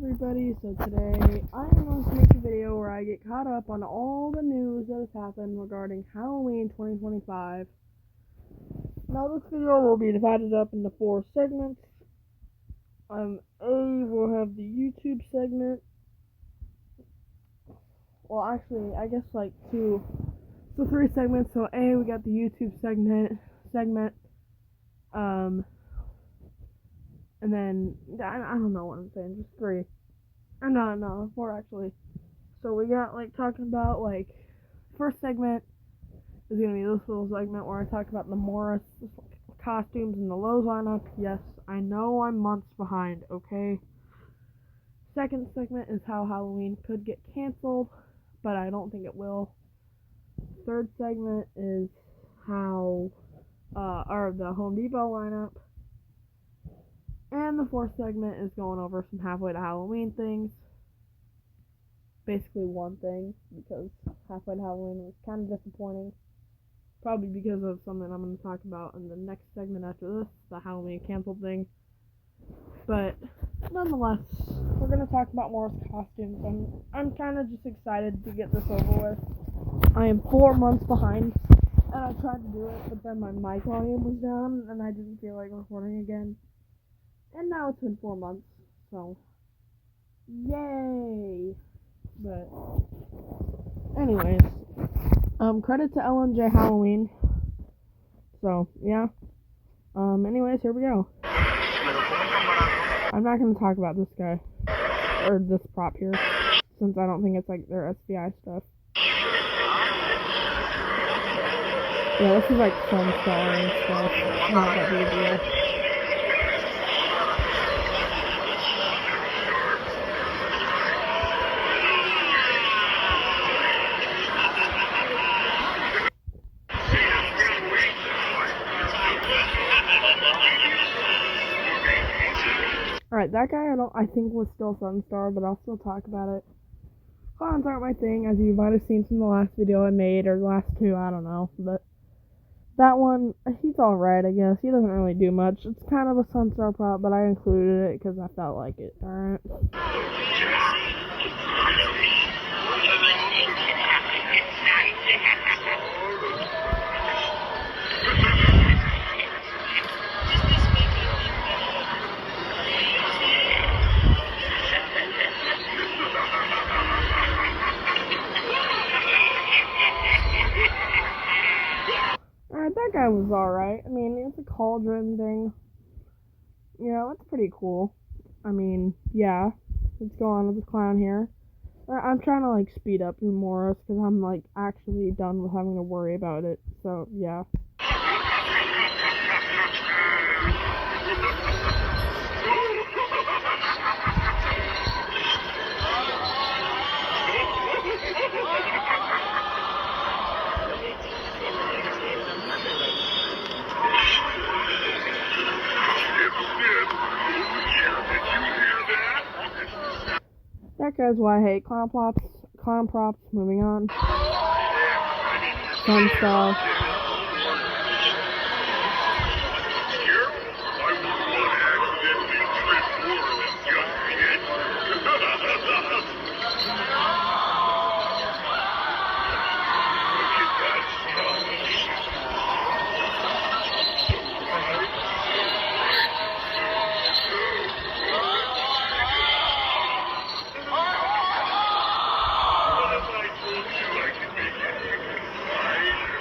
everybody, so today I am going to make a video where I get caught up on all the news that has happened regarding Halloween 2025. Now this video will be divided up into 4 segments. A will have the YouTube segment. Well, actually, I guess like 2, so 3 segments. So A, we got the YouTube segment, and then, I don't know what I'm saying, just 3. No, 4 actually. So we got, talking about, first segment is going to be this little segment where I talk about the Morris costumes and the Lowe's lineup. Yes, I know I'm months behind, okay? Second segment is how Halloween could get canceled, but I don't think it will. Third segment is how, the Home Depot lineup. And the 4th segment is going over some halfway to Halloween things. Basically one thing, because halfway to Halloween was kind of disappointing. Probably because of something I'm going to talk about in the next segment after this, the Halloween canceled thing. But nonetheless, we're going to talk about Morris costumes. I'm kind of just excited to get this over with. I am 4 months behind, and I tried to do it, but then my mic volume was down, and I didn't feel like recording again. And now it's been 4 months, so yay! But anyways, credit to LNJ Halloween. So yeah. Anyways, here we go. I'm not gonna talk about this guy or this prop here, since I don't think it's like their SBI stuff. Yeah, this is like Sunstar and stuff. Not that big a deal. Alright, that guy I think was still Sunstar, but I'll still talk about it. Clowns aren't my thing, as you might have seen from the last video I made, or the last 2, I don't know, but that one, he's alright, I guess. He doesn't really do much. It's kind of a Sunstar prop, but I included it because I felt like it. Alright. That guy was alright. I mean, it's a cauldron thing. Yeah, that's pretty cool. I mean, yeah. Let's go on with this clown here. I'm trying to, speed up through Morris, because I'm, actually done with having to worry about it. So, yeah. That guy's why I hate clown props. Moving on. Sunstar.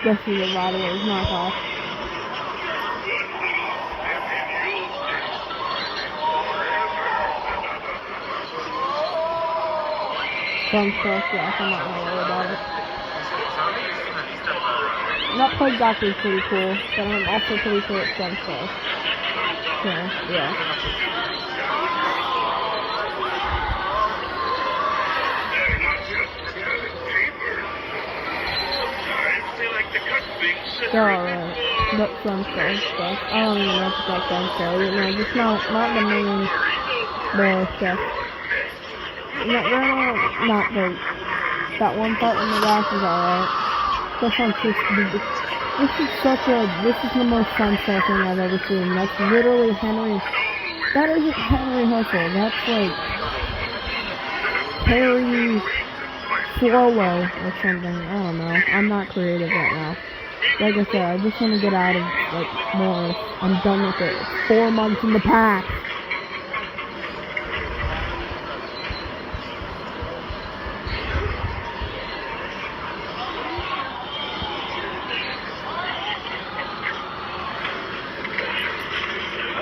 This is a Rider's knockoff. Sunstar, yeah, I'm not gonna worry about it. That plug doctor is pretty cool, but I'm also pretty sure it's Sunstar. So, yeah. They're alright, but Sunstar stuff. I don't even know if it's like Sunstar, just not the main bear stuff. Not great. That one part in the rack is alright. This one's just this is the most Sunstar thing I've ever seen. That's literally Henry. That isn't Henry Hustle. That's Perry Swallow or something. I don't know. I'm not creative right now. Like I said, I just want to get out of, like, Morris. I'm done with it. It's 4 months in the past.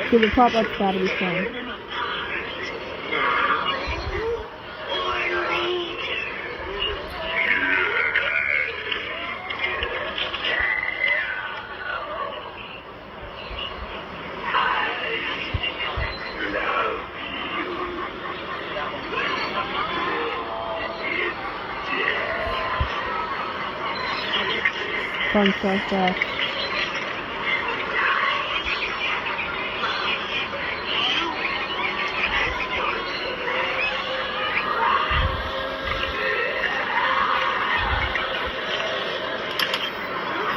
So the pop-up's gotta be shown. Fun stuff.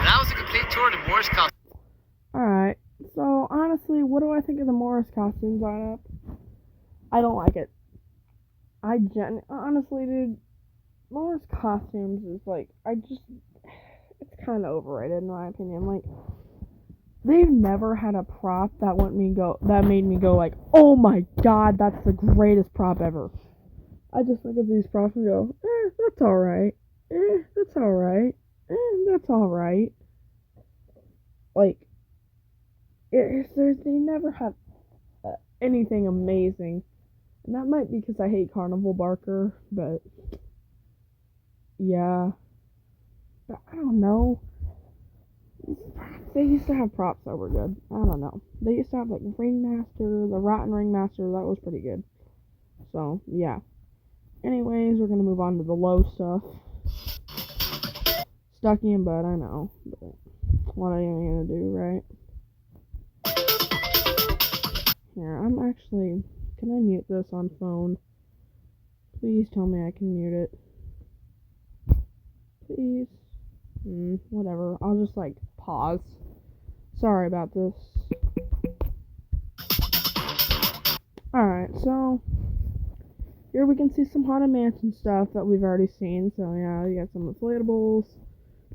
That was a complete tour to Morris costume. Alright, so honestly, what do I think of the Morris costumes lineup? I don't like it. Honestly, dude, Morris costumes is like, it's kind of overrated in my opinion. Like, they've never had a prop that made me go like, oh my god, that's the greatest prop ever. I just look at these props and go, that's alright. That's alright. That's alright. Like, they never have anything amazing. And that might be because I hate Carnival Barker, but yeah. But I don't know. They used to have props that were good. I don't know. They used to have, like, Ringmaster, the Rotten Ringmaster, that was pretty good. So, yeah. Anyways, we're gonna move on to the low stuff. Stucky and Bud, I know. But what are you gonna do, right? Here, can I mute this on phone? Please tell me I can mute it. Please. Whatever. I'll just, like, pause. Sorry about this. Alright, so here we can see some Haunted Mansion stuff that we've already seen. So, yeah, you got some inflatables.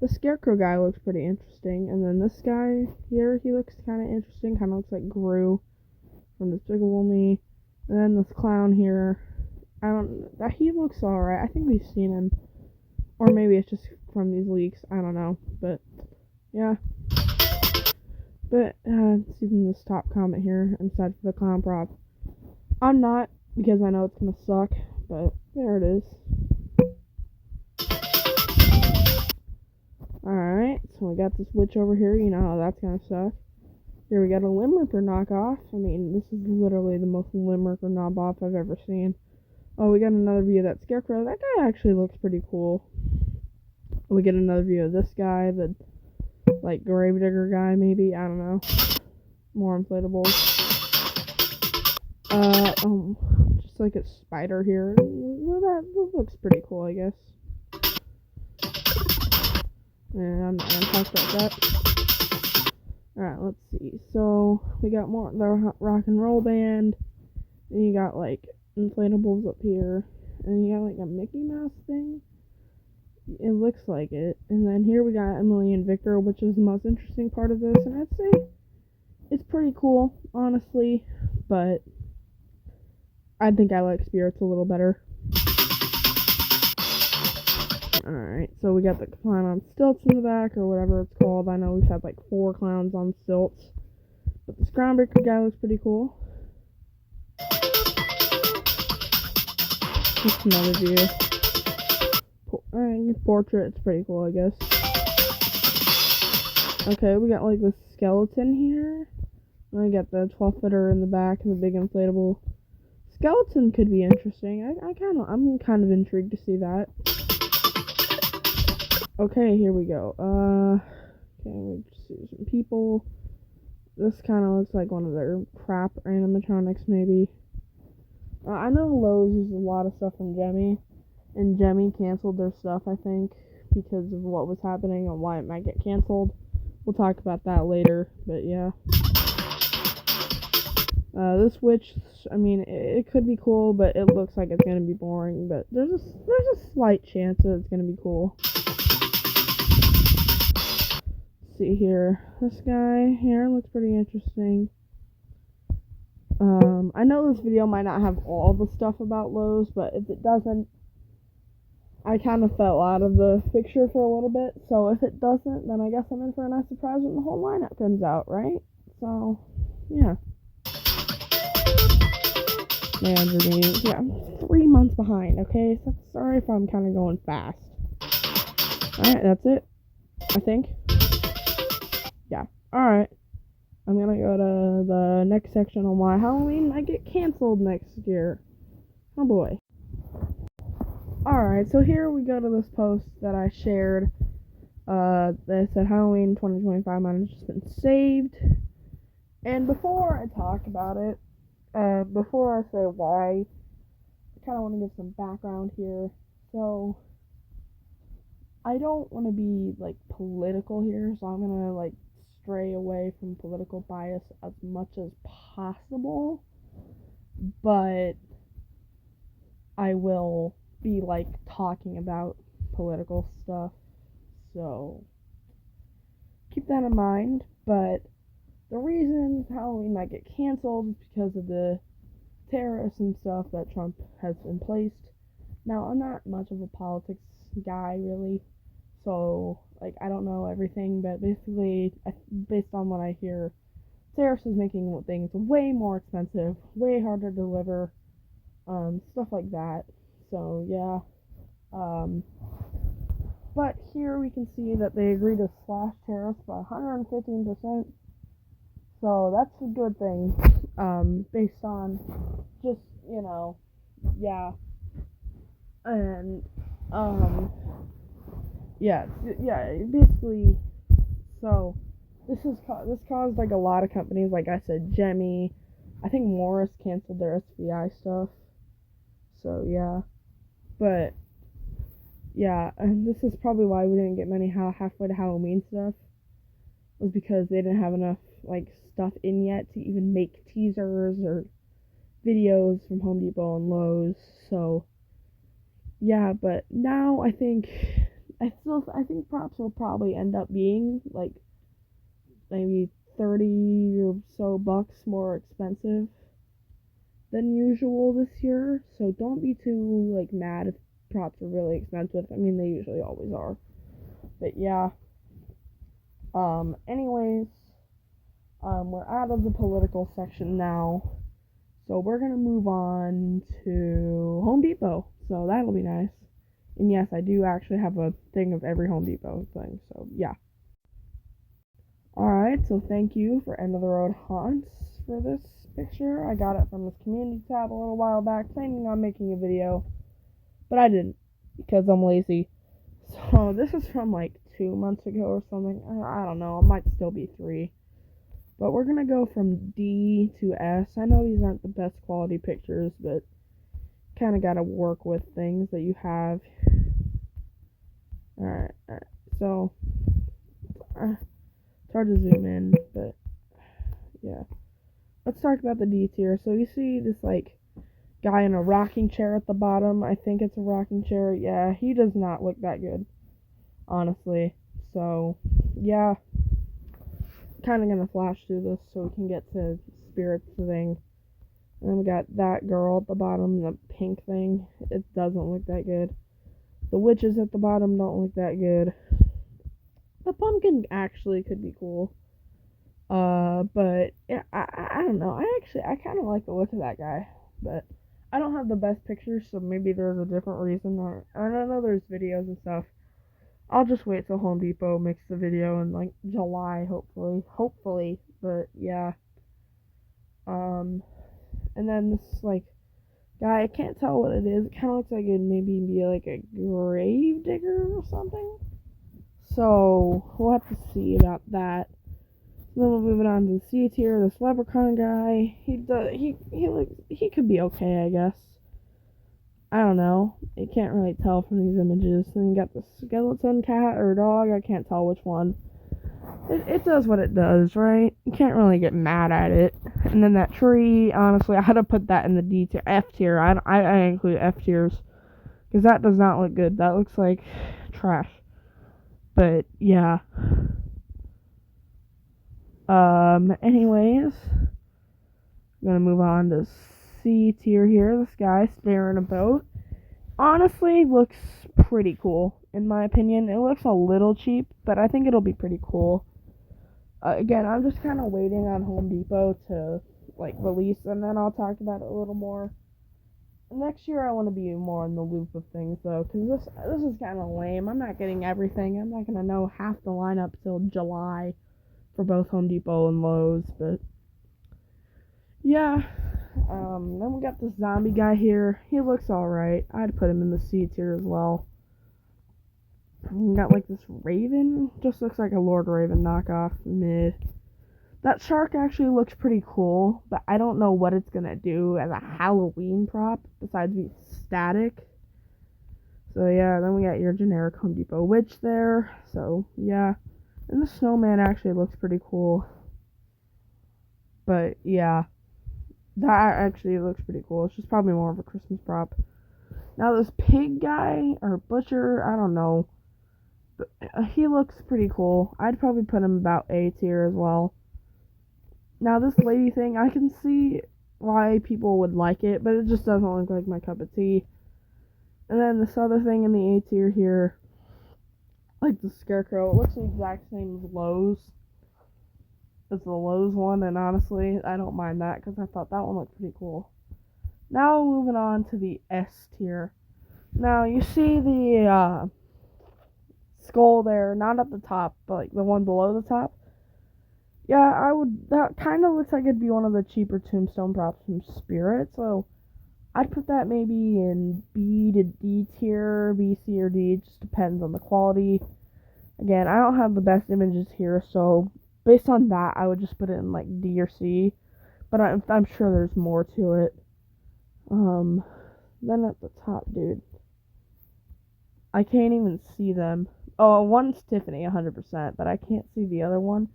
The Scarecrow guy looks pretty interesting. And then this guy here, he looks kind of interesting. Kind of looks like Gru from Despicable Me. And then this clown here, he looks alright. I think we've seen him. Or maybe it's just from these leaks. I don't know. But, yeah. But, seeing this top comment here, I'm sad for the clown prop. I'm not, because I know it's gonna suck. But, there it is. Alright, so we got this witch over here. You know how that's gonna suck. Here we got a Limericker knockoff. I mean, this is literally the most Limericker knockoff I've ever seen. Oh, we got another view of that Scarecrow. That guy actually looks pretty cool. We get another view of this guy, the, like, Gravedigger guy, maybe. I don't know. More inflatables. Just like a spider here. Well, that looks pretty cool, I guess. And I'm not gonna talk about that. Alright, let's see. So, we got more the rock and roll band. Then you got, like, inflatables up here. And you got, like, a Mickey Mouse thing. It looks like it. And then here we got Emily and Victor, which is the most interesting part of this. And I'd say it's pretty cool, honestly. But I think I like Spirits a little better. Alright, so we got the clown on stilts in the back, or whatever it's called. I know we've had like 4 clowns on stilts. But this groundbreaker guy looks pretty cool. Just another view. Alright, portrait, it's pretty cool, I guess. Okay, we got like this skeleton here. And we got the 12-footer in the back and the big inflatable. Skeleton could be interesting. I'm kind of intrigued to see that. Okay, here we go. Okay, we just see some people. This kind of looks like one of their crap animatronics, maybe. I know Lowe's uses a lot of stuff from Gemmy, and Gemmy canceled their stuff, I think, because of what was happening and why it might get canceled. We'll talk about that later, but yeah. This witch, I mean, it could be cool, but it looks like it's gonna be boring. But there's a slight chance that it's gonna be cool. Let's see here, this guy here looks pretty interesting. I know this video might not have all the stuff about Lowe's, but if it doesn't, I kind of fell out of the picture for a little bit. So if it doesn't, then I guess I'm in for a nice surprise when the whole lineup comes out, right? So, yeah. Man, yeah, I'm 3 months behind, okay? So sorry if I'm kind of going fast. Alright, that's it. I think. Yeah. Alright. I'm gonna go to the next section on why Halloween might get canceled next year. Oh boy. Alright, so here we go to this post that I shared. That said Halloween 2025 might have just been saved. And before I talk about it, before I say why, I kind of want to give some background here. So, I don't want to be, like, political here, so I'm gonna, like, stray away from political bias as much as possible, but I will be, like, talking about political stuff, so keep that in mind. But the reason Halloween might get canceled is because of the tariffs and stuff that Trump has in place. Now, I'm not much of a politics guy, really, so, like, I don't know everything, but basically, based on what I hear, tariffs is making things way more expensive, way harder to deliver, stuff like that. So, yeah. But here we can see that they agreed to slash tariffs by 115%. So that's a good thing, based on just, yeah. And, basically, so this caused, like, a lot of companies, like I said, Jemmy, I think Morris canceled their SVI stuff, so, yeah, but, yeah, and this is probably why we didn't get many halfway to Halloween stuff, was because they didn't have enough, like, stuff in yet to even make teasers or videos from Home Depot and Lowe's, so, yeah, but now I think props will probably end up being, like, maybe 30 or so bucks more expensive than usual this year, so don't be too, like, mad if props are really expensive. I mean, they usually always are, but yeah. Anyways, we're out of the political section now, so we're gonna move on to Home Depot, so that'll be nice. And yes, I do actually have a thing of every Home Depot thing, so yeah. Alright, so thank you for End of the Road Haunts for this picture. I got it from this community tab a little while back, planning on making a video, but I didn't, because I'm lazy. So this is from like 2 months ago or something. I don't know, it might still be 3. But we're gonna go from D to S. I know these aren't the best quality pictures, but kind of gotta work with things that you have. Alright, so it's hard to zoom in, but yeah. Let's talk about the D tier. So you see this, like, guy in a rocking chair at the bottom. I think it's a rocking chair. Yeah, he does not look that good, honestly. So, yeah. Kind of gonna flash through this so we can get to Spirit's thing. And then we got that girl at the bottom, the pink thing. It doesn't look that good. The witches at the bottom don't look that good. The pumpkin actually could be cool. But yeah, I don't know. I kind of like the look of that guy, but I don't have the best pictures, so maybe there's a different reason. Or I don't know. There's videos and stuff. I'll just wait till Home Depot makes the video in, like, July, hopefully. But yeah. And then this, like, guy, I can't tell what it is. It kind of looks like it maybe be like a grave digger or something. So we'll have to see about that. Then we'll move it on to the C tier. This leprechaun guy, he could be okay, I guess. I don't know. You can't really tell from these images. Then you got the skeleton cat or dog. I can't tell which one. It does what it does, right? You can't really get mad at it. And And then that tree, honestly, I had to put that in the D tier, F tier. I include F tiers because that does not look good. That looks like trash. But yeah. Anyways, I'm gonna move on to C tier here. This guy staring a boat. Honestly, looks pretty cool in my opinion. It looks a little cheap, but I think it'll be pretty cool. Again, I'm just kind of waiting on Home Depot to release, and then I'll talk about it a little more. Next year, I want to be more in the loop of things though, because this is kind of lame. I'm not getting everything. I'm not gonna know half the lineup till July for both Home Depot and Lowe's, but yeah. Then we got this zombie guy here. He looks alright. I'd put him in the C tier as well. We got this Raven. Just looks like a Lord Raven knockoff. Mid. That shark actually looks pretty cool, but I don't know what it's gonna do as a Halloween prop besides be static. So yeah, then we got your generic Home Depot witch there. So yeah. And the snowman actually looks pretty cool. But yeah. That actually looks pretty cool. It's just probably more of a Christmas prop. Now this pig guy, or butcher, I don't know. But he looks pretty cool. I'd probably put him about A tier as well. Now this lady thing, I can see why people would like it, but it just doesn't look like my cup of tea. And then this other thing in the A tier here, like the scarecrow, it looks the exact same as Lowe's. It's the Lowe's one, and honestly, I don't mind that because I thought that one looked pretty cool. Now moving on to the S tier. Now you see the skull there, not at the top, but the one below the top. Yeah, that kind of looks like it'd be one of the cheaper tombstone props from Spirit, so I'd put that maybe in B to D tier, B, C, or D. It just depends on the quality. Again, I don't have the best images here, so based on that, I would just put it in D or C, but I'm sure there's more to it. Then at the top, dude, I can't even see them. Oh, one's Tiffany, 100%, but I can't see the other one.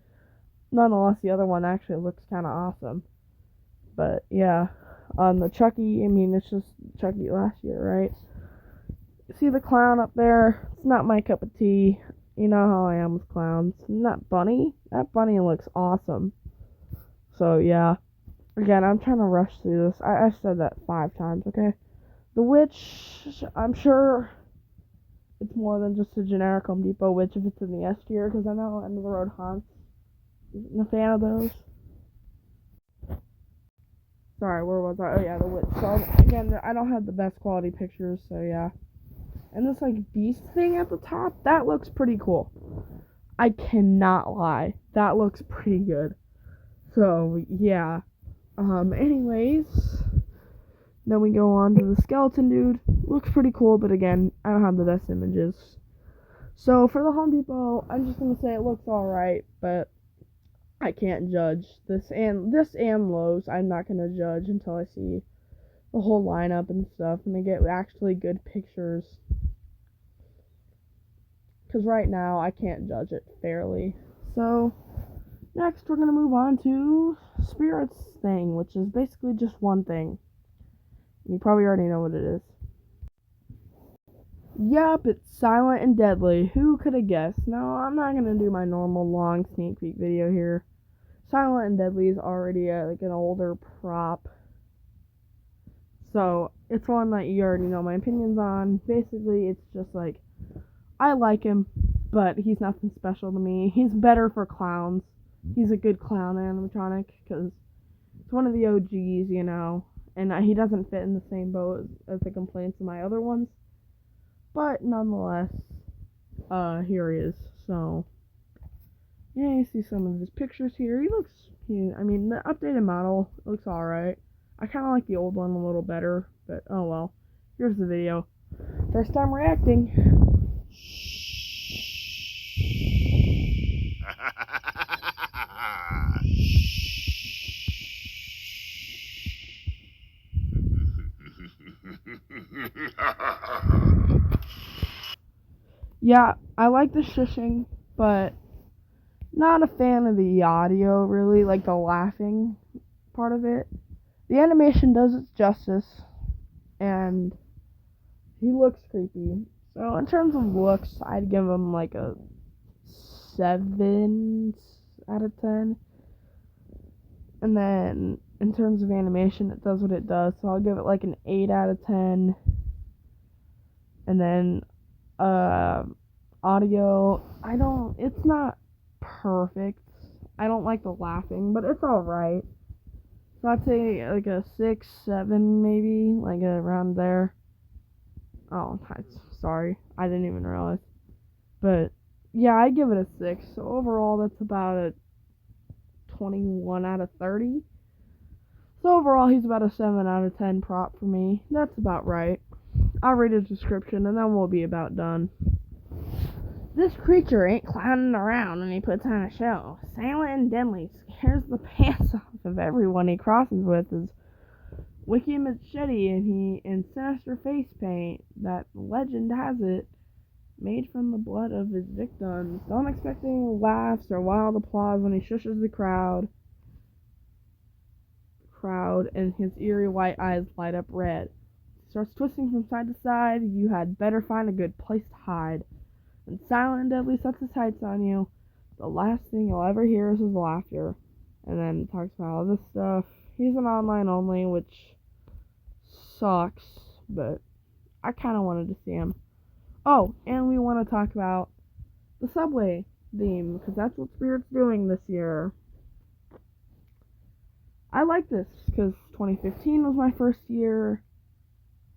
Nonetheless, the other one actually looks kind of awesome. But yeah, on the Chucky, I mean, it's just Chucky last year, right? See the clown up there? It's not my cup of tea. You know how I am with clowns. And that bunny looks awesome. So yeah, again, I'm trying to rush through this. I've said that 5 times, okay? The witch, I'm sure it's more than just a generic Home Depot witch if it's in the S tier, because I know End of the Road Haunts isn't a fan of those. Sorry, where was I? Oh yeah, the witch. So again, I don't have the best quality pictures, so yeah. And this beast thing at the top, that looks pretty cool. I cannot lie. That looks pretty good. So yeah. Anyways, then we go on to the skeleton dude. Looks pretty cool, but again, I don't have the best images. So for the Home Depot, I'm just gonna say it looks alright, but I can't judge this and Lowe's. I'm not gonna judge until I see the whole lineup and stuff, and I get actually good pictures. Because right now, I can't judge it fairly. So, next we're gonna move on to Spirit's thing, which is basically just one thing. You probably already know what it is. Yup, it's Silent and Deadly. Who could have guessed? No, I'm not gonna do my normal long sneak peek video here. Silent and Deadly is already an older prop. So, it's one that you already know my opinions on. Basically, it's just I like him, but he's nothing special to me. He's better for clowns. He's a good clown animatronic, because it's one of the OGs, you know. And he doesn't fit in the same boat as the complaints of my other ones. But nonetheless, here he is. So, yeah, you see some of his pictures here. I mean, the updated model looks alright. I kind of like the old one a little better, but oh well. Here's the video. First time reacting. Yeah, I like the shushing, but not a fan of the audio, really, the laughing. part of it. The animation does its justice, and he looks creepy. So in terms of looks, I'd give him like a 7 out of 10. And then in terms of animation, it does what it does. So I'll give it like an 8 out of 10. And then audio, it's not perfect. I don't like the laughing, but it's alright. So I'd say like a 6, 7 maybe, like around there. Oh, sorry, I didn't even realize. But yeah, I'd give it a 6. So overall, that's about a 21 out of 30. So overall, he's about a 7 out of 10 prop for me. That's about right. I'll read his description and then we'll be about done. This creature ain't clowning around when he puts on a show. Silent and deadly, scares the pants off of everyone he crosses with. His wicked machete and sinister face paint that legend has it made from the blood of his victims. Don't expect any laughs or wild applause when he shushes the crowd, and his eerie white eyes light up red. He starts twisting from side to side. You had better find a good place to hide. When Silent and Deadly sets his sights on you, the last thing you'll ever hear is his laughter. And then talks about all this stuff. He's an online only, which sucks, but I kind of wanted to see him. Oh, and we want to talk about the Subway theme, because that's what Spirit's doing this year. I like this, because 2015 was my first year,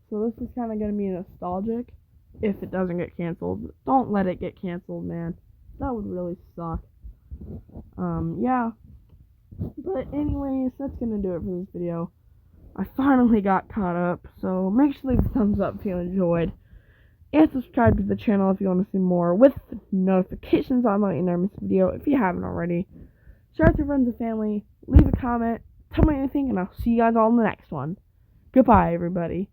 so this is kind of going to be nostalgic. If it doesn't get canceled, don't let it get canceled, man. That would really suck. Yeah. But anyways, that's gonna do it for this video. I finally got caught up, so make sure to leave a thumbs up if you enjoyed. And subscribe to the channel if you want to see more, with notifications on my next video if you haven't already. Share with your friends and family, leave a comment, tell me anything, and I'll see you guys all in the next one. Goodbye, everybody.